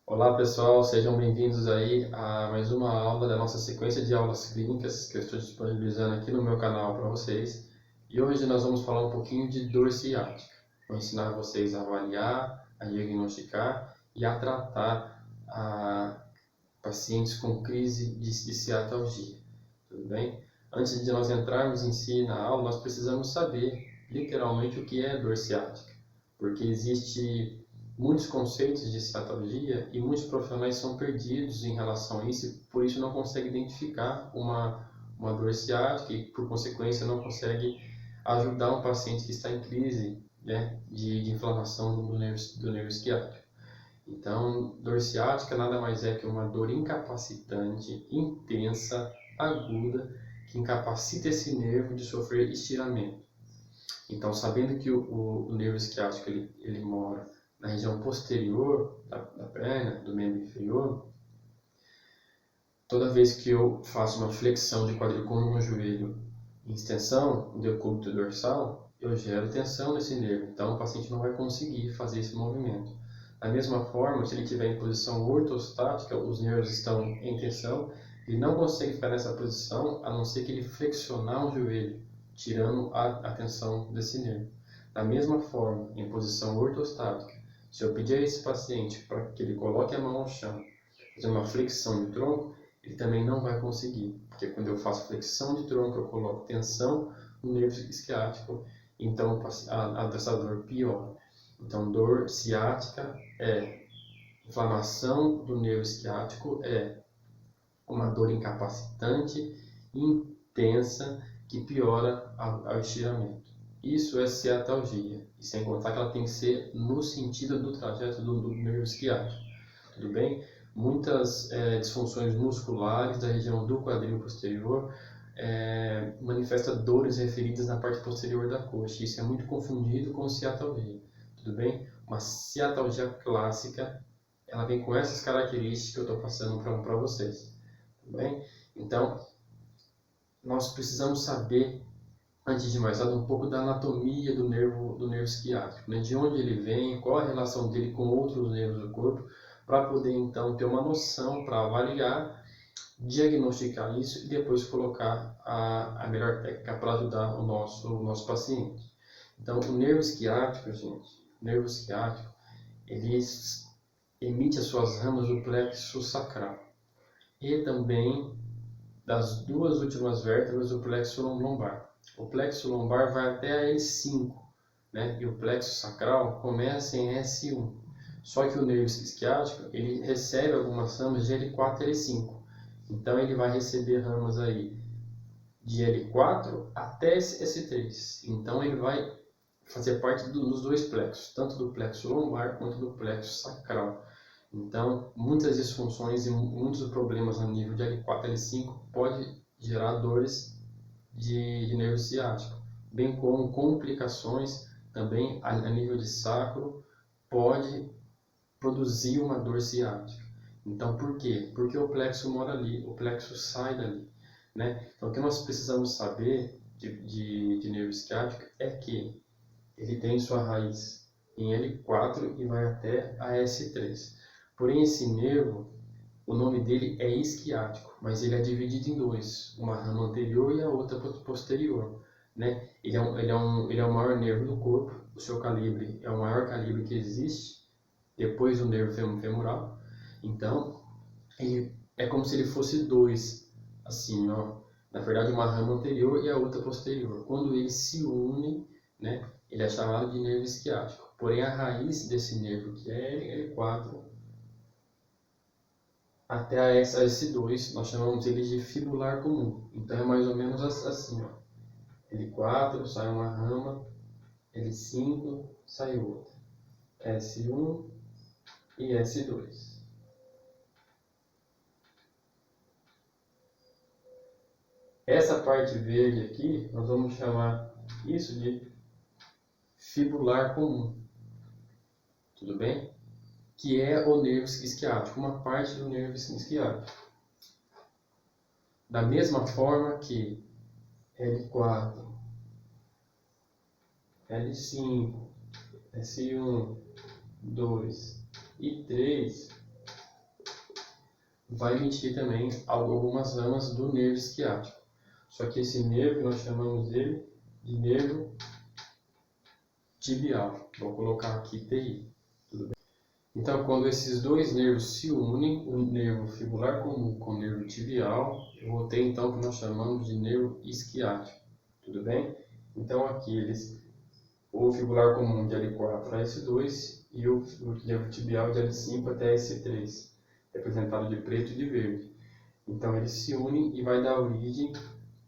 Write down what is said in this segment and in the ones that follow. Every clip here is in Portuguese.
Olá pessoal, sejam bem-vindos aí a mais uma aula da nossa sequência de aulas clínicas que eu estou disponibilizando aqui no meu canal para vocês. E hoje nós vamos falar um pouquinho de dor ciática. Vou ensinar vocês a avaliar, a diagnosticar e a tratar pacientes com crise de ciatalgia. Tudo bem? Antes de nós entrarmos em si na aula, nós precisamos saber literalmente o que é dor ciática, porque existe muitos conceitos de ciatalgia e muitos profissionais são perdidos em relação a isso e por isso não conseguem identificar uma dor ciática e por consequência não conseguem ajudar um paciente que está em crise, né, de inflamação do nervo esquiático. Então, dor ciática nada mais é que uma dor incapacitante, intensa, aguda, que incapacita esse nervo de sofrer estiramento. Então, sabendo que o nervo esquiático ele mora na região posterior da perna, do membro inferior, toda vez que eu faço uma flexão de quadricônio no joelho em extensão do decúbito dorsal, eu gero tensão nesse nervo, então o paciente não vai conseguir fazer esse movimento. Da mesma forma, se ele estiver em posição ortostática, os nervos estão em tensão, ele não consegue ficar nessa posição a não ser que ele flexionar o joelho, tirando a tensão desse nervo. Da mesma forma, em posição ortostática, se eu pedir a esse paciente para que ele coloque a mão no chão, fazer uma flexão de tronco, ele também não vai conseguir, porque quando eu faço flexão de tronco, eu coloco tensão no nervo esquiático, então essa dor piora. Então, dor ciática é inflamação do nervo esquiático, é uma dor incapacitante, intensa, que piora ao estiramento. Isso é ciatalgia, e sem contar que ela tem que ser no sentido do trajeto do nervo esquiático, tudo bem? Muitas disfunções musculares da região do quadril posterior manifestam dores referidas na parte posterior da coxa. Isso é muito confundido com ciatalgia, tudo bem? Uma ciatalgia clássica, ela vem com essas características que eu estou passando para vocês, tudo bem? Então, nós precisamos saber, antes de mais nada, um pouco da anatomia do nervo esquiático, né? De onde ele vem, qual a relação dele com outros nervos do corpo, para poder então ter uma noção para avaliar, diagnosticar isso e depois colocar a melhor técnica para ajudar o nosso paciente. Então, o nervo esquiático, gente, o nervo esquiático, ele emite as suas ramas do plexo sacral e também das duas últimas vértebras do plexo lombar. O plexo lombar vai até a L5, né? E o plexo sacral começa em S1. Só que o nervo esquiático, ele recebe algumas ramas de L4 e L5. Então ele vai receber ramas aí de L4 até S3. Então ele vai fazer parte dos dois plexos, tanto do plexo lombar quanto do plexo sacral. Então, muitas disfunções e muitos problemas a nível de L4 e L5 pode gerar dores de nervo ciático, bem como complicações também a nível de sacro pode produzir uma dor ciática. Então, por quê? Porque o plexo mora ali, o plexo sai dali, né? Então, o que nós precisamos saber de nervo ciático é que ele tem sua raiz em L4 e vai até a S3. Porém, esse nervo, o nome dele é isquiático, mas ele é dividido em dois, uma rama anterior e a outra posterior, né? Ele é o maior nervo do corpo, o seu calibre é o maior calibre que existe, depois do nervo femoral. Então, ele é como se ele fosse dois, assim, ó. Na verdade, uma rama anterior e a outra posterior. Quando eles se unem, né, ele é chamado de nervo isquiático. Porém, a raiz desse nervo, que é L4, até a S2, nós chamamos ele de fibular comum. Então é mais ou menos assim, ó. L4 sai uma rama, L5 sai outra, S1 e S2. Essa parte verde aqui, nós vamos chamar isso de fibular comum, tudo bem? Que é o nervo isquiático, uma parte do nervo isquiático. Da mesma forma que L4, L5, S1, 2 e 3 vai emitir também algumas ramas do nervo isquiático. Só que esse nervo nós chamamos ele de nervo tibial. Vou colocar aqui TI. Tudo bem? Então, quando esses dois nervos se unem, o nervo fibular comum com o nervo tibial, eu vou ter então o que nós chamamos de nervo isquiático. Tudo bem? Então, aqui o fibular comum de L4 a S2 e o nervo tibial de L5 até S3, representado de preto e de verde. Então, eles se unem e vai dar origem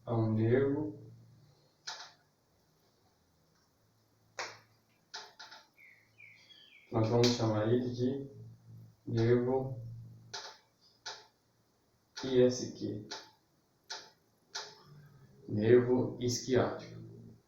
a um nervo nós vamos chamar ele de nervo ISQ, nervo isquiático.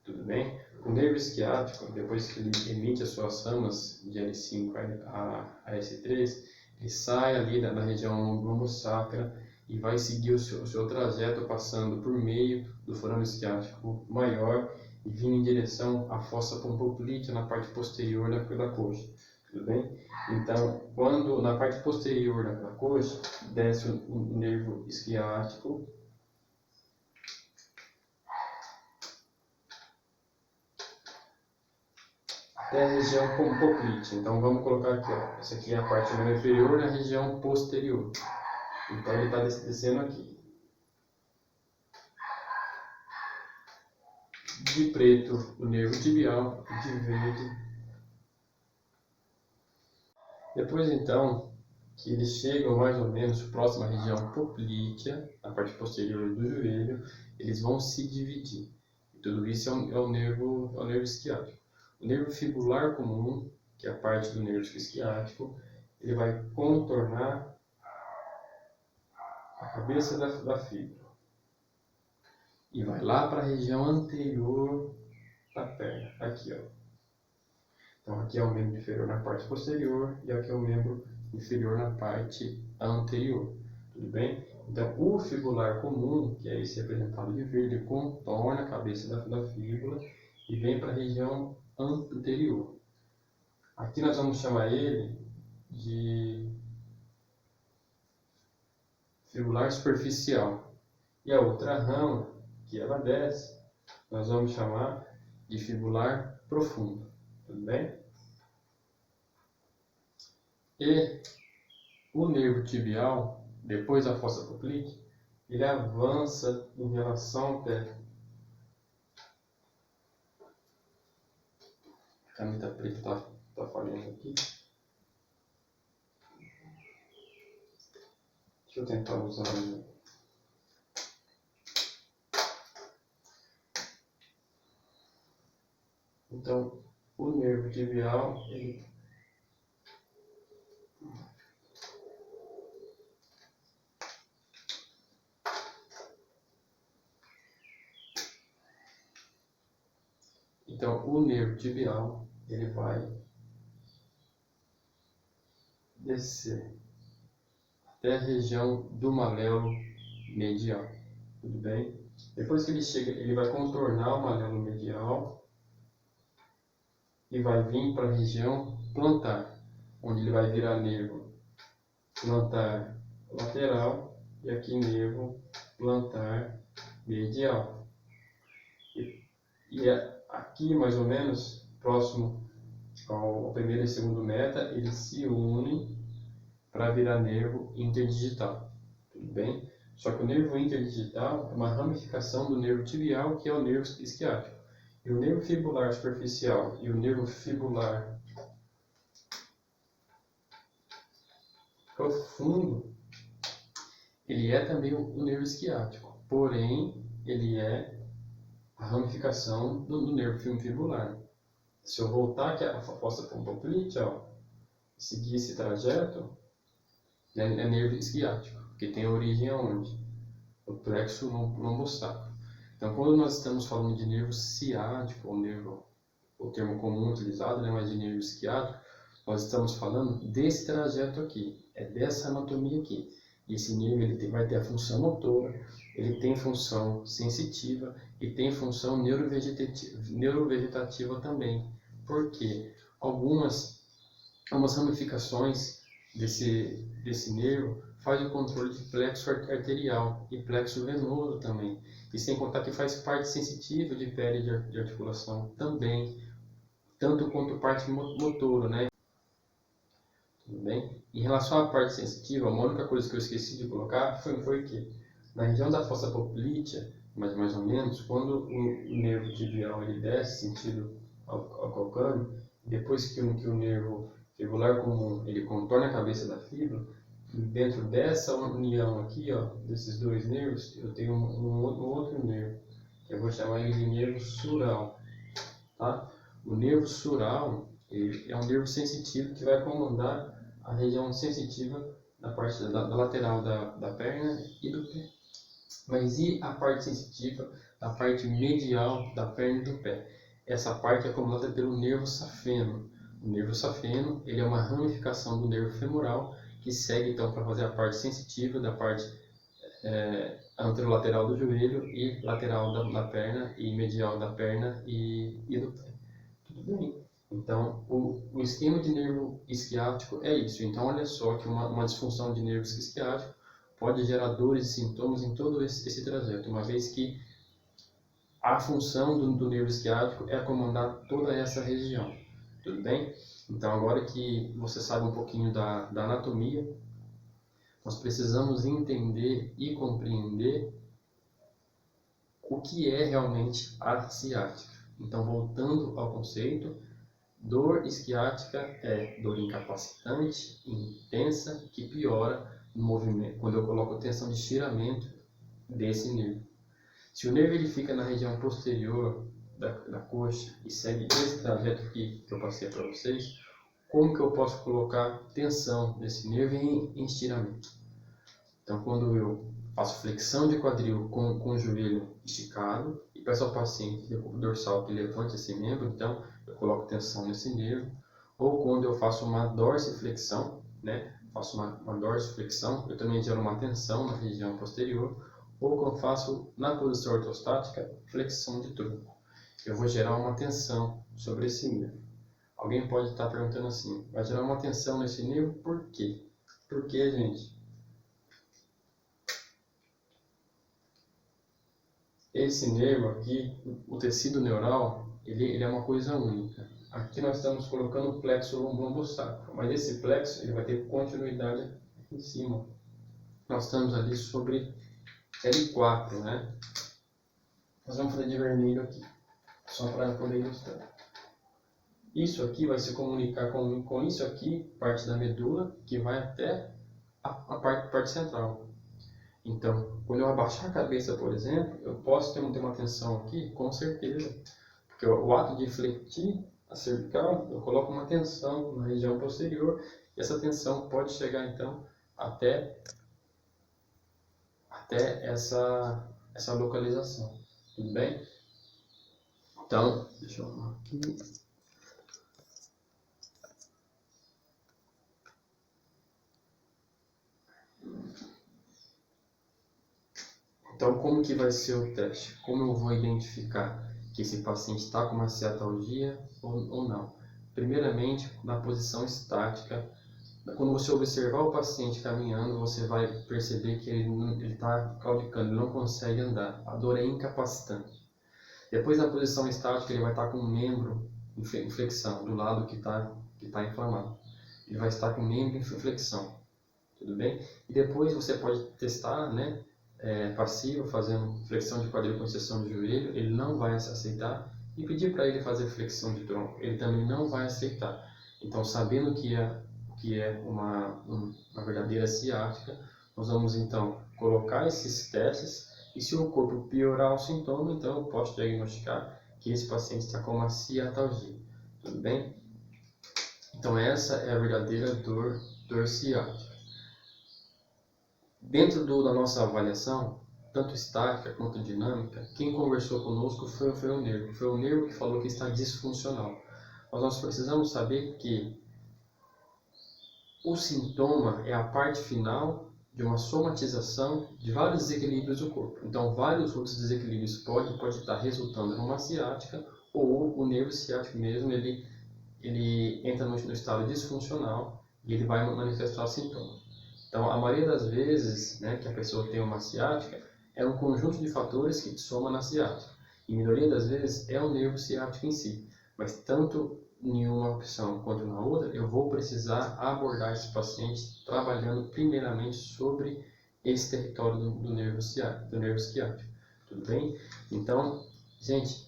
Tudo bem? O nervo isquiático, depois que ele emite as suas ramas de L5 a S3, ele sai ali da região lombosacra e vai seguir o seu trajeto passando por meio do forame isquiático maior e vindo em direção à fossa pompoplítea na parte posterior da coxa. Tudo bem? Então, quando na parte posterior da coxa desce o nervo isquiático, até a região pompoplítea. Então, vamos colocar aqui, ó. Essa aqui é a parte mais inferior e a região posterior. Então, ele está descendo aqui. De preto, o nervo tibial, de verde. Depois, então, que eles chegam mais ou menos próximo à região poplítea, na parte posterior do joelho, eles vão se dividir. E tudo isso é o nervo isquiático. O nervo fibular comum, que é a parte do nervo isquiático, ele vai contornar a cabeça da fíbula e vai lá para a região anterior da perna, aqui, ó. Então aqui é o membro inferior na parte posterior e aqui é o membro inferior na parte anterior, tudo bem? Então o fibular comum, que é esse representado de verde, contorna a cabeça da fíbula e vem para a região anterior. Aqui nós vamos chamar ele de fibular superficial. E a outra rama, que ela desce, nós vamos chamar de fibular profundo. Tudo bem? E o nervo tibial, depois da fossa poplítea, ele avança em relação ao pé. A caneta preta está falhando aqui. Deixa eu tentar usar ali. Então, o nervo tibial, ele vai descer até a região do malelo medial. Tudo bem? Depois que ele chega, ele vai contornar o malelo medial e vai vir para a região plantar, onde ele vai virar nervo plantar lateral e aqui nervo plantar medial. E aqui, mais ou menos, próximo ao primeiro e segundo meta, eles se unem para virar nervo interdigital. Tudo bem? Só que o nervo interdigital é uma ramificação do nervo tibial, que é o nervo isquiático. E o nervo fibular superficial e o nervo fibular profundo, ele é também o nervo isquiático, porém ele é a ramificação do nervo fibular. Se eu voltar aqui a fossa pompoplítea, ó, e seguir esse trajeto, é nervo isquiático, que tem origem aonde? No plexo lombosacro. Então, quando nós estamos falando de nervo ciático, o termo comum utilizado, né, mas de nervo isquiático, nós estamos falando desse trajeto aqui, é dessa anatomia aqui. E esse nervo ele vai ter a função motora, ele tem função sensitiva e tem função neurovegetativa também. Porque algumas ramificações desse nervo faz o controle de plexo arterial e plexo venoso também. E sem contar que faz parte sensitiva de pele de articulação também, tanto quanto parte motora, né? Tudo bem? Em relação à parte sensitiva, a única coisa que eu esqueci de colocar foi que na região da fossa poplítea, mais ou menos, quando o nervo tibial ele desce sentido ao calcâneo, depois que o nervo fibular comum ele contorna a cabeça da fíbula, dentro dessa união aqui, ó, desses dois nervos, eu tenho um outro nervo, que eu vou chamar ele de nervo sural. Tá? O nervo sural é um nervo sensitivo que vai comandar a região sensitiva da parte da lateral da perna e do pé. Mas e a parte sensitiva da parte medial da perna e do pé? Essa parte é comandada pelo nervo safeno. O nervo safeno ele é uma ramificação do nervo femoral que segue então para fazer a parte sensitiva da parte anterolateral do joelho e lateral da perna e medial da perna e do pé. Tudo bem? Então, o esquema de nervo isquiático é isso. Então, olha só que uma disfunção de nervo isquiático pode gerar dores e sintomas em todo esse trajeto, uma vez que a função do nervo isquiático é comandar toda essa região. Tudo bem? Então, agora que você sabe um pouquinho da anatomia, nós precisamos entender e compreender o que é realmente a ciática. Então, voltando ao conceito, dor isquiática é dor incapacitante, intensa, que piora no movimento, quando eu coloco tensão de estiramento desse nervo. Se o nervo ele fica na região posterior da coxa e segue esse trajeto aqui que eu passei para vocês, como que eu posso colocar tensão nesse nervo em estiramento? Então, quando eu faço flexão de quadril com o joelho esticado e peço ao paciente dorsal que levante esse membro, então eu coloco tensão nesse nervo. Ou quando eu faço uma dorsiflexão, né? Faço uma dorsiflexão, eu também gero uma tensão na região posterior. Ou quando eu faço na posição ortostática, flexão de tronco, eu vou gerar uma tensão sobre esse nervo. Alguém pode estar perguntando assim, vai gerar uma tensão nesse nervo por quê? Por quê, gente? Esse nervo aqui, o tecido neural, ele é uma coisa única. Aqui nós estamos colocando o plexo lombosacro, mas esse plexo ele vai ter continuidade aqui em cima. Nós estamos ali sobre L4, né? Nós vamos fazer de vermelho aqui, só para poder ilustrar. Isso aqui vai se comunicar com isso aqui, parte da medula, que vai até a parte central. Então, quando eu abaixar a cabeça, por exemplo, eu posso ter uma tensão aqui, com certeza. Porque o ato de fletir a cervical, eu coloco uma tensão na região posterior, e essa tensão pode chegar, então, até essa localização. Tudo bem? Então, deixa eu arrumar aqui. Então, como que vai ser o teste? Como eu vou identificar que esse paciente está com uma ciatalgia ou não? Primeiramente, na posição estática. Quando você observar o paciente caminhando, você vai perceber que ele está claudicando, ele não consegue andar. A dor é incapacitante. Depois, na posição estática, ele vai estar com o membro em flexão, do lado que está inflamado. Ele vai estar com o membro em flexão. Tudo bem? E depois você pode testar, né? Passivo, fazendo flexão de quadril com exceção de joelho, ele não vai aceitar, e pedir para ele fazer flexão de tronco, ele também não vai aceitar. Então, sabendo que é uma verdadeira ciática, nós vamos então colocar esses testes, e se o corpo piorar o sintoma, então eu posso diagnosticar que esse paciente está com uma ciatalgia. Tudo bem? Então, essa é a verdadeira dor ciática. Dentro da nossa avaliação, tanto estática quanto dinâmica, quem conversou conosco foi o nervo. Foi o nervo que falou que está disfuncional. Mas nós precisamos saber que o sintoma é a parte final de uma somatização de vários desequilíbrios do corpo. Então, vários outros desequilíbrios pode estar resultando numa ciática, ou o nervo ciático mesmo, ele entra no estado disfuncional e ele vai manifestar sintomas. Então, a maioria das vezes, né, que a pessoa tem uma ciática, é um conjunto de fatores que soma na ciática. E a maioria das vezes é o nervo ciático em si. Mas tanto em uma opção quanto na outra, eu vou precisar abordar esse paciente trabalhando primeiramente sobre esse território do nervo ciático. Tudo bem? Então, gente,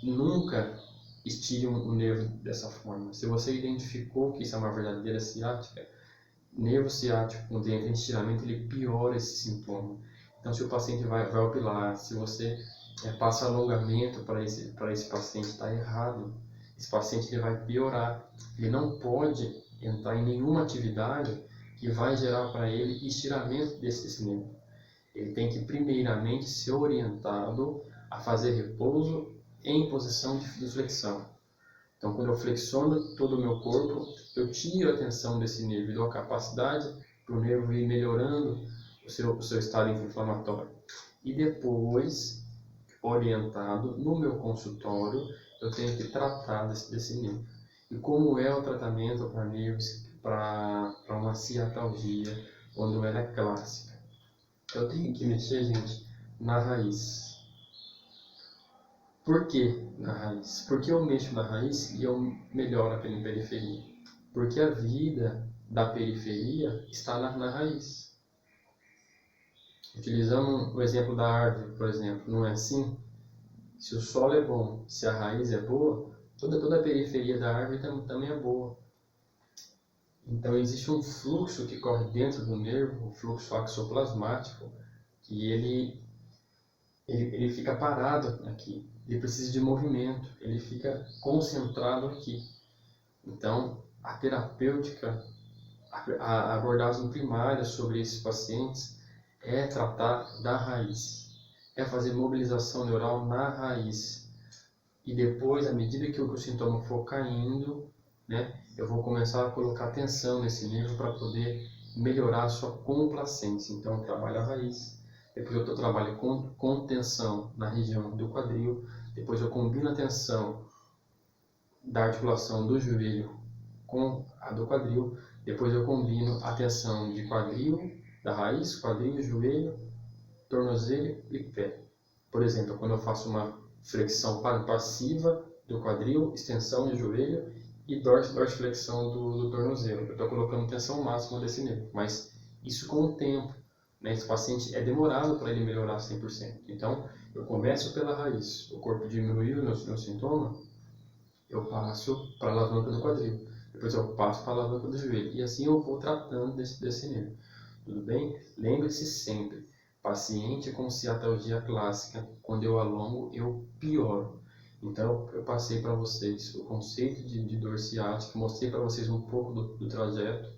nunca estire um nervo dessa forma. Se você identificou que isso é uma verdadeira ciática, nervo ciático com dente em estiramento, ele piora esse sintoma. Então, se o paciente vai ao pilar, se você passa alongamento para esse paciente, está errado. Esse paciente ele vai piorar. Ele não pode entrar em nenhuma atividade que vai gerar para ele estiramento desse nervo. Ele tem que primeiramente ser orientado a fazer repouso em posição de flexão. Então, quando eu flexiono todo o meu corpo, eu tiro a tensão desse nervo e dou a capacidade para o nervo ir melhorando o seu estado inflamatório. E depois, orientado no meu consultório, eu tenho que tratar desse nervo. E como é o tratamento para nervos, para uma ciatalgia, quando ela é clássica? Eu tenho que mexer, gente, na raiz. Por que na raiz? Porque eu mexo na raiz e eu melhoro a periferia. Porque a vida da periferia está na raiz. Utilizando o exemplo da árvore, por exemplo, não é assim? Se o solo é bom, se a raiz é boa, toda a periferia da árvore também é boa. Então existe um fluxo que corre dentro do nervo, o fluxo axoplasmático, que ele fica parado aqui. Ele precisa de movimento, ele fica concentrado aqui. Então, a terapêutica, a abordagem primária sobre esses pacientes é tratar da raiz, é fazer mobilização neural na raiz. E depois, à medida que o sintoma for caindo, né, eu vou começar a colocar atenção nesse nervo para poder melhorar a sua complacência. Então, eu trabalho a raiz. Depois eu trabalho com tensão na região do quadril. Depois eu combino a tensão da articulação do joelho com a do quadril. Depois eu combino a tensão de quadril, da raiz, quadril, joelho, tornozelo e pé. Por exemplo, quando eu faço uma flexão passiva do quadril, extensão de joelho e dorsiflexão do tornozelo. Eu estou colocando tensão máxima desse nervo. Mas isso com o tempo. Esse paciente é demorado para ele melhorar 100%. Então, eu começo pela raiz. O corpo diminuiu o meu sintoma, eu passo para a alavanca do quadril. Depois eu passo para a alavanca do joelho. E assim eu vou tratando desse nervo. Tudo bem? Lembre-se sempre, paciente com ciatalgia clássica, quando eu alongo, eu pioro. Então, eu passei para vocês o conceito de dor ciática, mostrei para vocês um pouco do trajeto,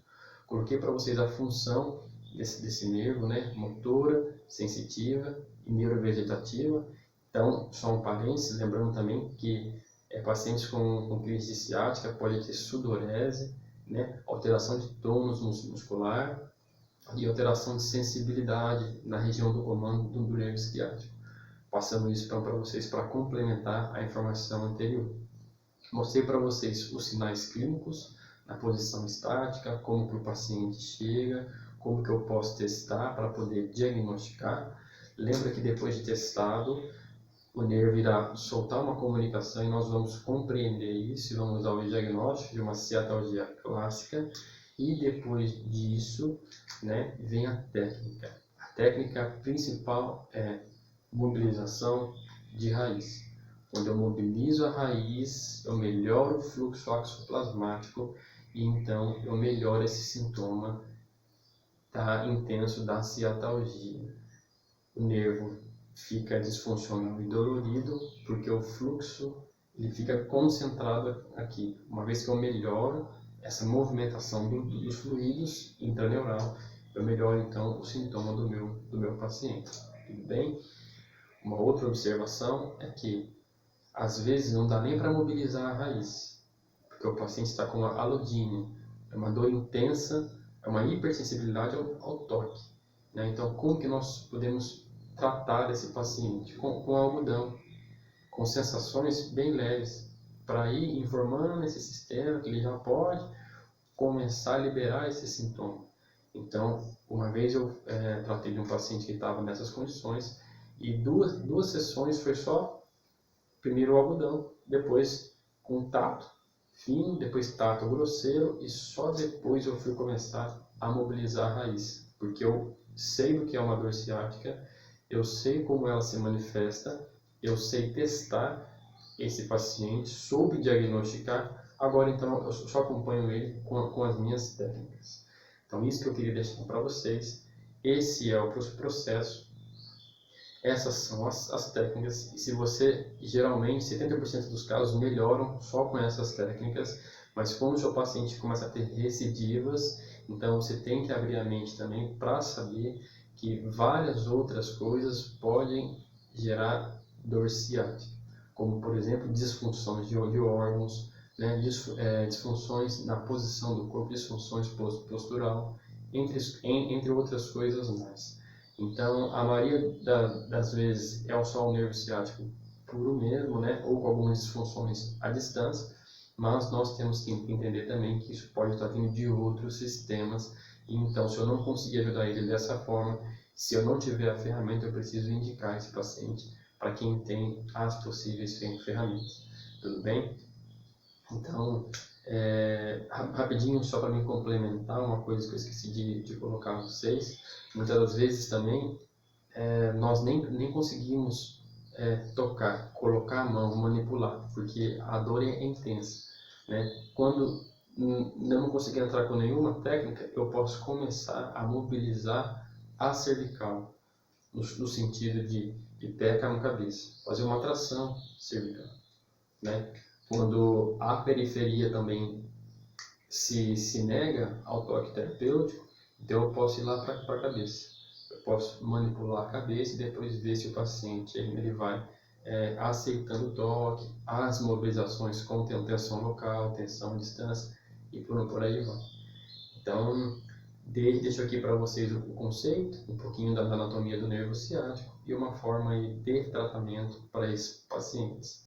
coloquei para vocês a função desse nervo, né? Motora, sensitiva e neurovegetativa. Então, só um parênteses, lembrando também que pacientes com crise de ciática podem ter sudorese, né? Alteração de tônus muscular e alteração de sensibilidade na região do comando do nervo ciático. Passando isso para vocês para complementar a informação anterior. Mostrei para vocês os sinais clínicos na posição estática, como que o paciente chega, como que eu posso testar para poder diagnosticar. Lembra que depois de testado, o nervo irá soltar uma comunicação e nós vamos compreender isso e vamos dar o diagnóstico de uma ciatalgia clássica. E depois disso, né, vem a técnica. A técnica principal é mobilização de raiz. Quando eu mobilizo a raiz, eu melhoro o fluxo axoplasmático e então eu melhoro esse sintoma intenso da ciatalgia. O nervo fica disfuncional e dolorido porque o fluxo ele fica concentrado aqui. Uma vez que eu melhoro essa movimentação dos fluidos intraneural, eu melhoro então o sintoma do meu paciente. Tudo bem? Uma outra observação é que às vezes não dá nem para mobilizar a raiz, porque o paciente está com uma alodínia, é uma dor intensa, é uma hipersensibilidade ao toque. Né? Então, como que nós podemos tratar esse paciente? Com algodão, com sensações bem leves, para ir informando esse sistema que ele já pode começar a liberar esse sintoma. Então, uma vez eu tratei de um paciente que estava nessas condições e duas sessões foi só primeiro o algodão, depois com tato fino, depois tato grosseiro e só depois eu fui começar a mobilizar a raiz, porque eu sei do que é uma dor ciática, eu sei como ela se manifesta, eu sei testar esse paciente, soube diagnosticar, agora então eu só acompanho ele com as minhas técnicas. Então isso que eu queria deixar para vocês, esse é o processo, essas são as técnicas, e se você, geralmente, 70% dos casos melhoram só com essas técnicas, mas quando o seu paciente começa a ter recidivas, então você tem que abrir a mente também para saber que várias outras coisas podem gerar dor ciática, como, por exemplo, disfunções de órgãos, né, disfunções na posição do corpo, disfunções postural, entre outras coisas mais. Então, a maioria das vezes é só o nervo ciático puro mesmo, né? Ou com algumas disfunções à distância, mas nós temos que entender também que isso pode estar vindo de outros sistemas. E então, se eu não conseguir ajudar ele dessa forma, se eu não tiver a ferramenta, eu preciso indicar esse paciente para quem tem as possíveis ferramentas. Tudo bem? Então, rapidinho, só para me complementar, uma coisa que eu esqueci de colocar para vocês, muitas das vezes também nós nem conseguimos tocar, colocar a mão, manipular, porque a dor é intensa, né? Quando eu não conseguir entrar com nenhuma técnica, eu posso começar a mobilizar a cervical, no sentido de pé, cama, cabeça, fazer uma tração cervical, né? Quando a periferia também se nega ao toque terapêutico, então eu posso ir lá para a cabeça. Eu posso manipular a cabeça e depois ver se o paciente ele vai aceitando o toque, as mobilizações com tensão local, tensão à distância e por aí vai. Então, deixo aqui para vocês o conceito, um pouquinho da anatomia do nervo ciático e uma forma de tratamento para esses pacientes.